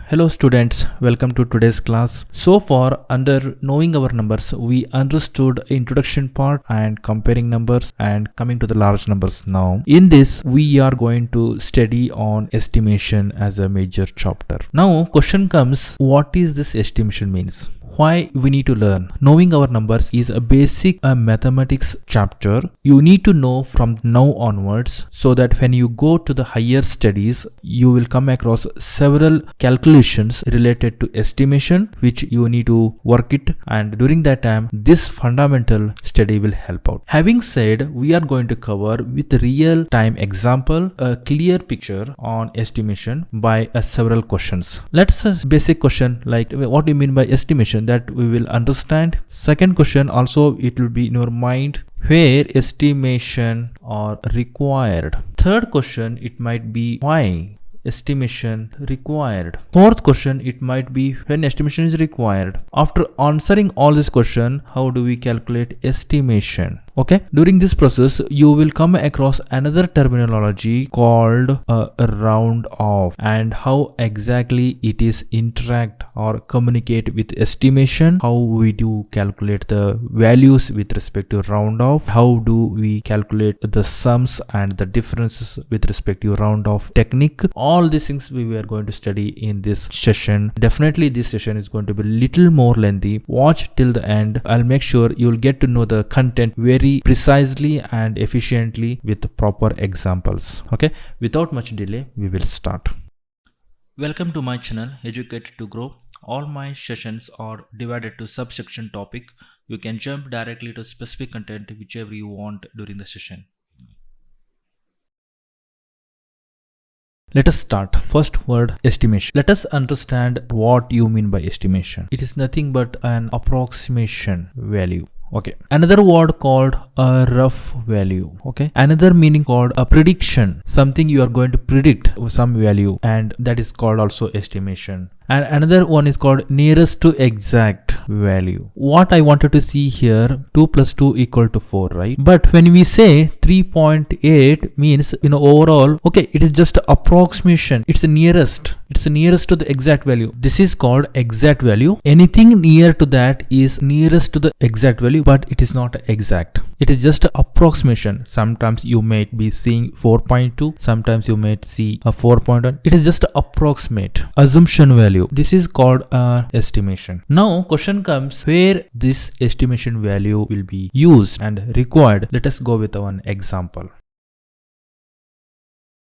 Hello students, welcome to today's class. So far under knowing our numbers, we understood introduction part and comparing numbers and coming to the large numbers now. In this, we are going to study on estimation as a major chapter. Now question comes, what is this estimation means? Why we need to learn? Knowing our numbers is a basic mathematics chapter. You need to know from now onwards so that when you go to the higher studies, you will come across several calculations related to estimation which you need to work it, and during that time this fundamental study will help out. Having said, we are going to cover with real time example a clear picture on estimation by several questions. Let's basic question like what do you mean by estimation, that we will understand. Second question also it will be in your mind, where estimation are required. Third question it might be why estimation required. Fourth question it might be when estimation is required. After answering all this question, how do we calculate estimation? Okay, during this process you will come across another terminology called a round off, and how exactly it is interact or communicate with estimation, how we do calculate the values with respect to round off, how do we calculate the sums and the differences with respect to round off technique. All these things we are going to study in this session. Definitely this session is going to be little more lengthy. Watch till the end. I'll make sure you'll get to know the content very precisely and efficiently with proper examples. Okay, without much delay we will start. Welcome to my channel Educate to Grow. All my sessions are divided to subsection topic. You can jump directly to specific content whichever you want during the session. Let us start. First word, estimation. Let us understand what you mean by estimation. It is nothing but an approximation value. Okay, another word called a rough value. Okay, another meaning called a prediction, something you are going to predict some value, and that is called also estimation. And another one is called nearest to exact value. What I wanted to see here, 2 plus 2 equal to 4, right? But when we say 3.8 means, overall, okay, it is just approximation. It's nearest to the exact value. This is called exact value. Anything near to that is nearest to the exact value, but it is not exact. It is just approximation. Sometimes you may be seeing 4.2, sometimes you may see a 4.1. It is just approximate assumption value. This is called estimation. Now question comes, where this estimation value will be used and required. Let us go with one example.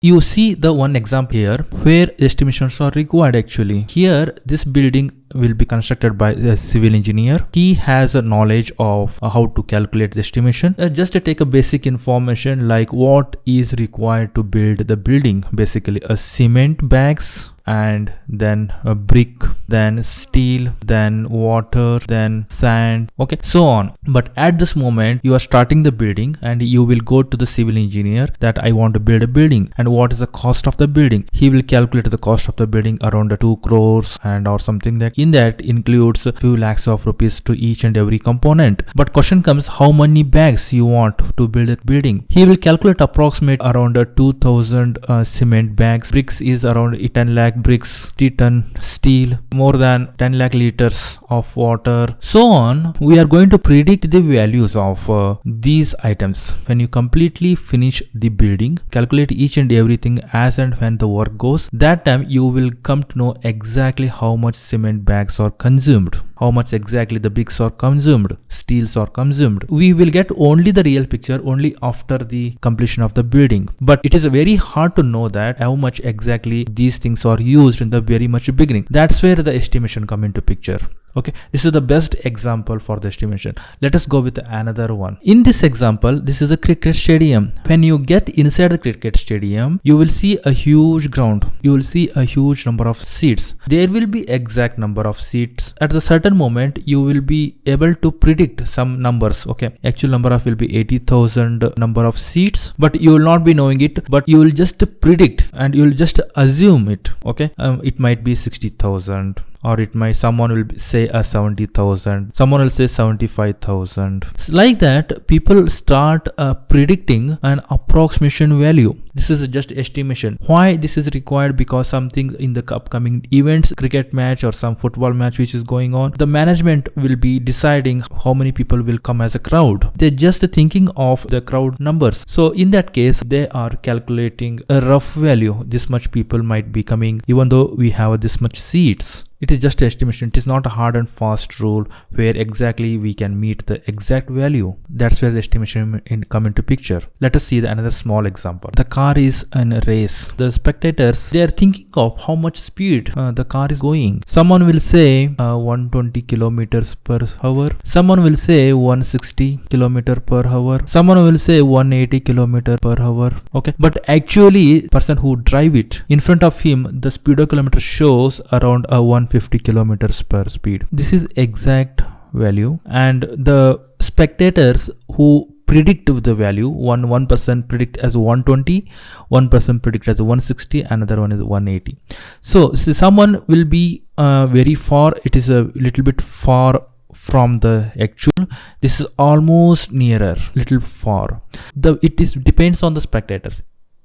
You see the one example here where estimations are required. Actually here this building will be constructed by a civil engineer. He has a knowledge of how to calculate the estimation. Just to take a basic information like what is required to build the building. Basically a cement bags, and then a brick, then steel, then water, then sand, okay, so on. But at this moment you are starting the building and you will go to the civil engineer that I want to build a building, and what is the cost of the building. He will calculate the cost of the building around 2 crores and or something. That in that includes a few lakhs of rupees to each and every component. But question comes, how many bags you want to build a building. He will calculate approximate around 2000 cement bags. Bricks is around 10 lakh bricks, 3 ton steel, more than 10 lakh liters of water, so on. We are going to predict the values of these items. When you completely finish the building, calculate each and everything as and when the work goes, that time you will come to know exactly how much cement bags are consumed, how much exactly the bricks are consumed, steels are consumed. We will get only the real picture only after the completion of the building. But it is very hard to know that how much exactly these things are used in the very much beginning. That's where the estimation come into picture. Okay, this is the best example for the estimation. Let us go with another one. In this example, this is a cricket stadium. When you get inside the cricket stadium, you will see a huge ground. You will see a huge number of seats. There will be exact number of seats. At the certain moment, you will be able to predict some numbers. Okay, actual number of will be 80,000 number of seats, but you will not be knowing it. But you will just predict and you will just assume it. Okay, it might be 60,000. Or it might, someone will say 70,000, someone will say 75,000. Like that, people start predicting an approximation value. This is just estimation. Why this is required? Because something in the upcoming events, cricket match or some football match which is going on, the management will be deciding how many people will come as a crowd. They're just thinking of the crowd numbers. So in that case, they are calculating a rough value. This much people might be coming even though we have this much seats. It is just estimation. It is not a hard and fast rule where exactly we can meet the exact value. That's where the estimation come into picture. Let us see another small example. The car is in a race. The spectators, they are thinking of how much speed the car is going. Someone will say 120 kilometers per hour. Someone will say 160 kilometer per hour. Someone will say 180 kilometer per hour. Okay, but actually, person who drive it in front of him, the speedometer shows around 150 kilometers per speed. This is exact value, and the spectators who predict the value, one person predict as 120, one person predict as 160, another one is 180. So someone will be very far. It is a little bit far from the actual. This is almost nearer, little far. Depends on the spectators.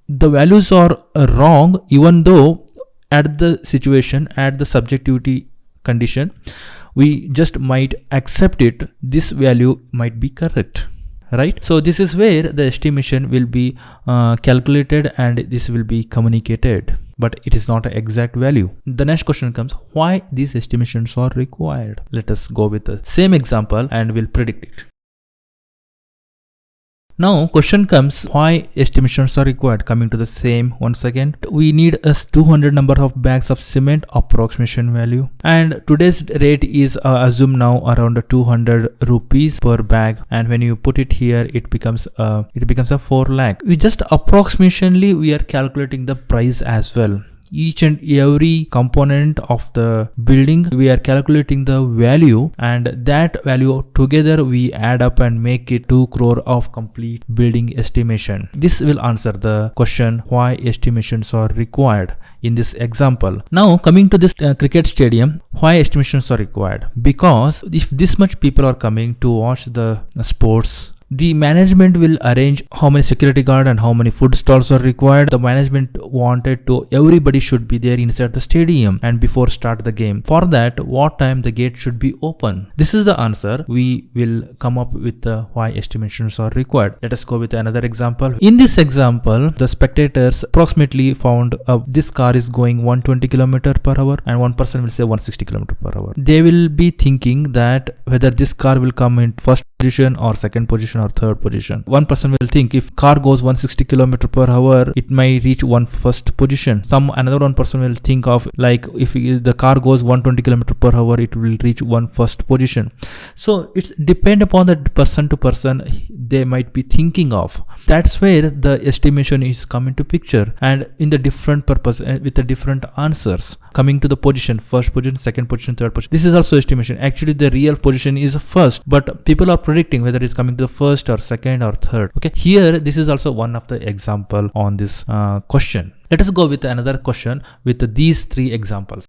The values are wrong even though at the situation, at the subjectivity condition, we just might accept it. This value might be correct, right? So this is where the estimation will be calculated and this will be communicated, but it is not an exact value. The next question comes, why these estimations are required? Let us go with the same example and we'll predict it. Now question comes, why estimations are required? Coming to the same once again, we need a 200 number of bags of cement approximation value, and today's rate is assumed now around 200 rupees per bag, and when you put it here it becomes a 4 lakh. We just approximately we are calculating the price as well. Each and every component of the building we are calculating the value, and that value together we add up and make it 2 crore of complete building estimation. This will answer the question why estimations are required in this example. Now coming to this cricket stadium, why estimations are required? Because if this much people are coming to watch the sports, the management will arrange how many security guard and how many food stalls are required. The management wanted to everybody should be there inside the stadium and before start the game. For that, what time the gate should be open? This is the answer. We will come up with the why estimations are required. Let us go with another example. In this example, the spectators approximately found this car is going 120 km per hour and one person will say 160 km per hour. They will be thinking that whether this car will come in first position or second position or third position. One person will think if car goes 160 km per hour, it may reach first position. Another one person will think of like if the car goes 120 km per hour, it will reach first position. So it's depend upon the person to person they might be thinking of. That's where the estimation is coming to picture, and in the different purpose with the different answers coming to the position, first position, second position, third position. This is also estimation. Actually the real position is first, but people are predicting whether it's coming to the first or second or third. Okay, here this is also one of the example on this question. Let us go with another question with these 3 examples.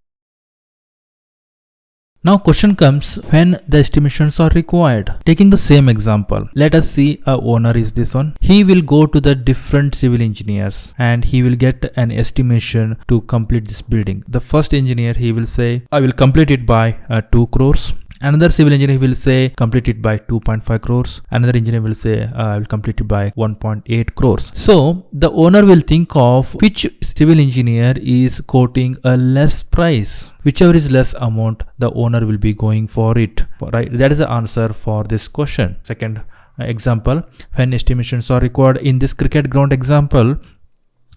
Now question comes, when the estimations are required. Taking the same example, let us see a owner is this one. He will go to the different civil engineers and he will get an estimation to complete this building. The first engineer, he will say, I will complete it by 2 crores. Another civil engineer will say complete it by 2.5 crores. Another engineer will say I will complete it by 1.8 crores. So the owner will think of which civil engineer is quoting a less price. Whichever is less amount, the owner will be going for it. Right? That is the answer for this question. Second example, when estimations are required in this cricket ground example.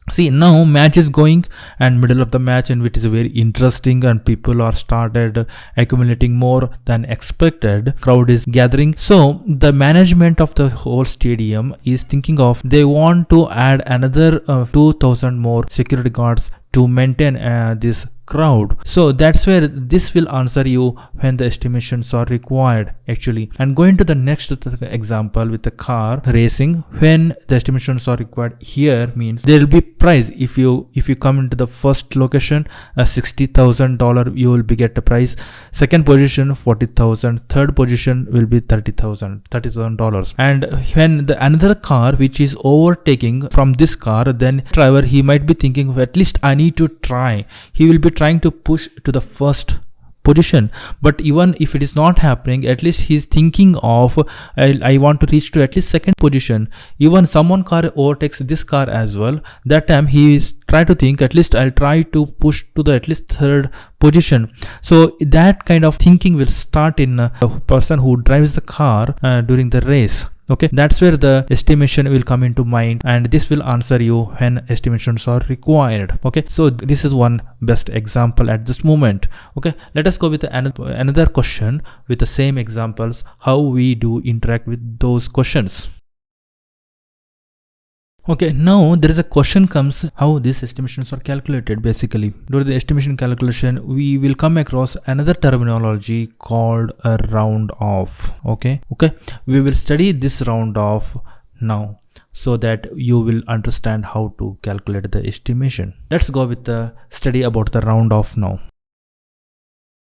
See, now match is going and middle of the match, and which is very interesting and people are started accumulating more than expected. Crowd is gathering. So the management of the whole stadium is thinking of they want to add another 2000 more security guards to maintain this crowd. So that's where this will answer you when the estimations are required actually. And going to the next example with the car racing, when the estimations are required here means there will be price. If you come into the first location, $60,000 you will be get a price. Second position 40,000. Third position will be $30,000. And when the another car which is overtaking from this car, then driver he might be thinking, at least I need to try. He will be trying to push to the first position, but even if it is not happening, at least he's thinking of I want to reach to at least second position. Even someone car overtakes this car as well, that time he is try to think, at least I'll try to push to the at least third position. So that kind of thinking will start in a person who drives the car during the race. Okay, that's where the estimation will come into mind, and this will answer you when estimations are required. Okay, so this is one best example at this moment. Okay, let us go with another question with the same examples, how we do interact with those questions. Okay, now there is a question comes how these estimations are calculated. Basically, during the estimation calculation, we will come across another terminology called a round off. Okay, we will study this round off now so that you will understand how to calculate the estimation. Let's go with the study about the round off now.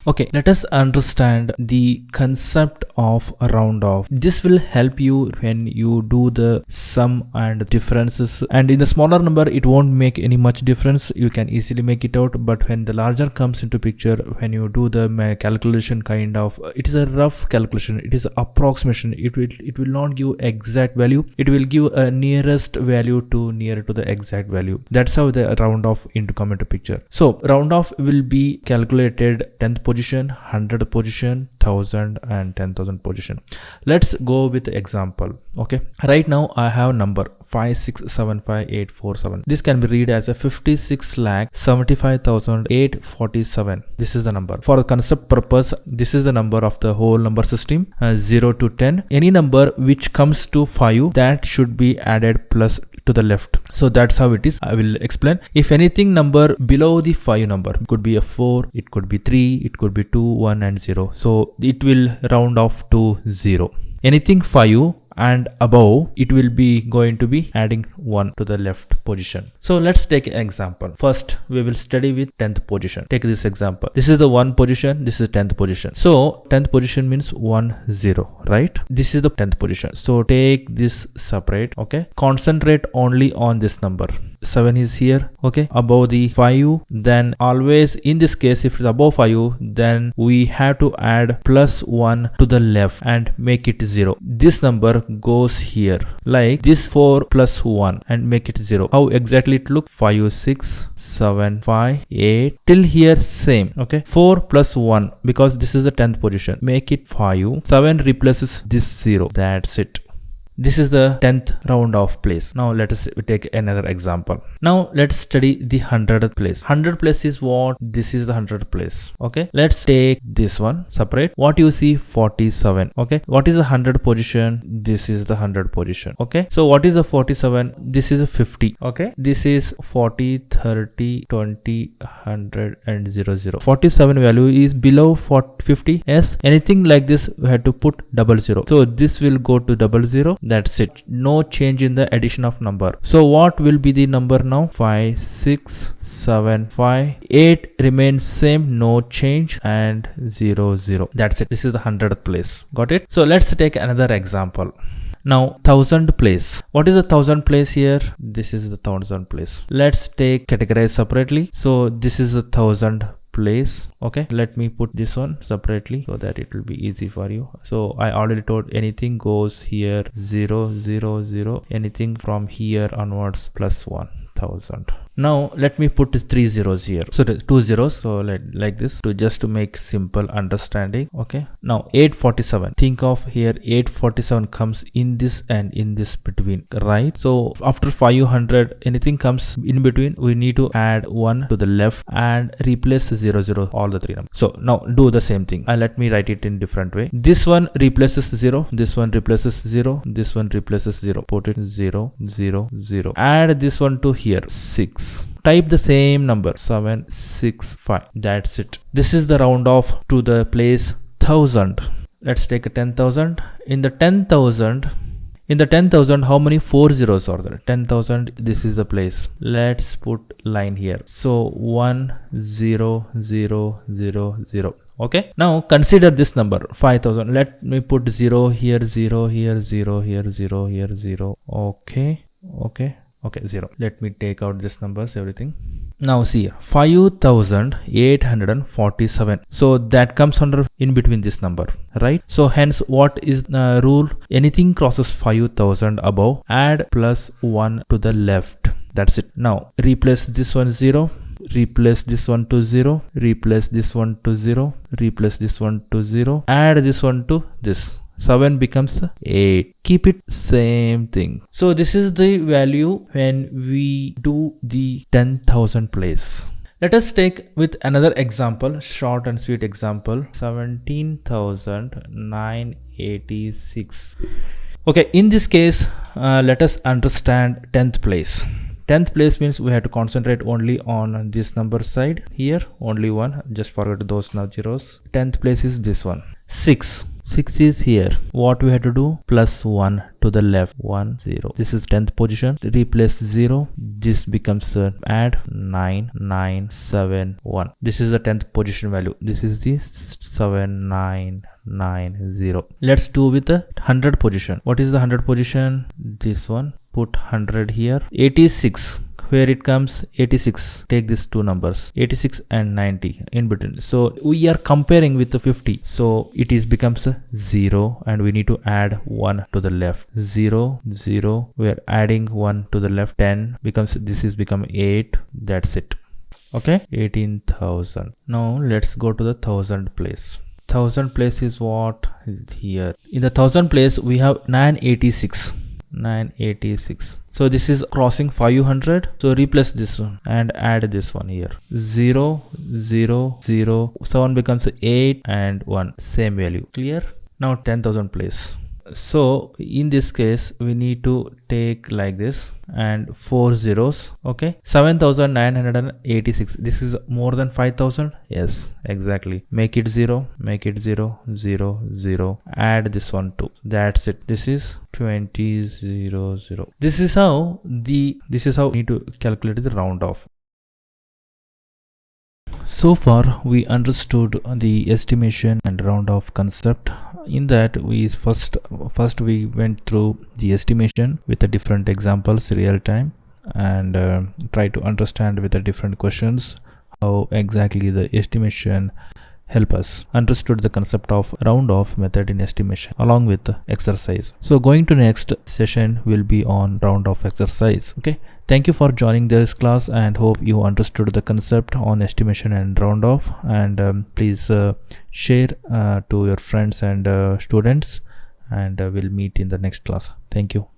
Okay, let us understand the concept of a round off. This will help you when you do the sum and differences, and in the smaller number it won't make any much difference, you can easily make it out. But when the larger comes into picture, when you do the calculation, kind of it is a rough calculation, it is approximation, it will not give exact value, it will give a nearest value to near to the exact value. That's how the round off come into picture. So round off will be calculated 10th position, 100th position, 1000 and 10,000 position. Let's go with the example. Okay, right now I have number 5675847. This can be read as a 56,75,847. This is the number. For the concept purpose, this is the number of the whole number system, 0 to 10. Any number which comes to 5, that should be added plus to the left. So that's how it is. I will explain. If anything number below the 5 number, it could be a 4, it could be 3, it could be 2, 1 and 0. So it will round off to 0. Anything 5 and above, it will be going to be adding 1 to the left position. So let's take an example. First we will study with 10th position. Take this example. This is the 1 position, this is 10th position. So 10th position means 1 0, right? This is the 10th position. So take this separate. Okay, concentrate only on this number. 7 is here. Okay, above the 5, then always in this case if it's above 5, then we have to add plus 1 to the left and make it 0. This number goes here like this, 4 plus 1 and make it 0. How exactly it look? 5 6 7 5 8 till here same. Okay, 4 plus 1 because this is the 10th position, make it 5. 7 replaces this 0. That's it. This is the 10th round off place. Now let us take another example. Now let's study the 100th place. 100th place is what? This is the 100th place. Okay, let's take this one separate. What you see? 47. Okay, what is the 100th position? This is the 100th position. Okay, so what is the 47? This is a 50. Okay, this is 40 30 20 100 and 00. 47 value is below 50. Yes, anything like this we have to put 00. So this will go to 00. That's it. No change in the addition of number. So what will be the number now? 5 6 7 5 8 remains same, no change, and 0 0. That's it. This is the 100th place. Got it? So let's take another example. Now 1000th place. What is the 1000th place here? This is the 1000th place. Let's take categorize separately. So this is the 1000th place. Okay, let me put this one separately so that it will be easy for you. So I already told anything goes here 0 0 0, anything from here onwards plus 1000. Now let me put 3 zeros here, so 2 zeros, so like this to just to make simple understanding. Okay, now 847, think of here 847 comes in this and in this between, right? So after 500 anything comes in between, we need to add 1 to the left and replace 0 0 all the 3 numbers. So now do the same thing. Let me write it in different way. This one replaces 0, this one replaces 0, this one replaces 0, put it 0 0 0, add this one to here 6. type the same number 765. That's it. This is the round off to the place 1000. Let's take a 10,000. In the 10,000, how many 4 zeros are there? 10,000, this is the place. Let's put line here. So 1 0 0 0 0. Okay, now consider this number 5,000. Let me put 0 here, 0 here, 0 here, 0 here, 0. Okay, 0. Let me take out this numbers, everything. Now see, 5,847. So that comes under in between this number, right? So hence, what is the rule? Anything crosses 5,000 above, add plus 1 to the left. That's it. Now replace this one 0. Replace this one to 0. Replace this one to 0. Replace this one to 0. Add this one to this. 7 becomes 8. Keep it same thing. So this is the value when we do the 10,000 place. Let us take with another example, short and sweet example, 17,986. Okay, in this case, let us understand 10th place. 10th place means we have to concentrate only on this number side. Here only one, just forget those zeros. 10th place is this one. 6 is here. What we have to do? Plus 1 to the left. 1 0. This is 10th position. Replace 0. This becomes add 9 9 7 1. This is the 10th position value. This is the 7990. Let's do with the 100 position. What is the 100 position? This one. Put 100 here. 86. Where it comes? 86. Take these two numbers, 86 and 90 in between. So we are comparing with the 50. So it is becomes 0 and we need to add 1 to the left. 0 0. We are adding 1 to the left. 10 becomes, this is become 8. That's it. Okay, 18,000. Now let's go to the 1000 place. 1000 place is what? Here. In the 1000 place we have 986. 986. So this is crossing 500. So replace this one and add this one here. 0 0 0. 7 becomes 8 and 1. Same value. Clear? Now 10,000 place. So in this case we need to take like this and 4 zeros. Okay, 7,986. This is more than 5,000. Yes, exactly. Make it 0. Make it 0 0 0. Add this one too. That's it. This is 20 0 0. This is how we need to calculate the round off. So far we understood the estimation and round off concept. In that we first we went through the estimation with the different examples real time and try to understand with the different questions how exactly the estimation help us. Understood the concept of round off method in estimation along with the exercise. So going to next session will be on round off exercise. Okay, thank you for joining this class and hope you understood the concept on estimation and round off, and please share to your friends and students, and we'll meet in the next class. Thank you.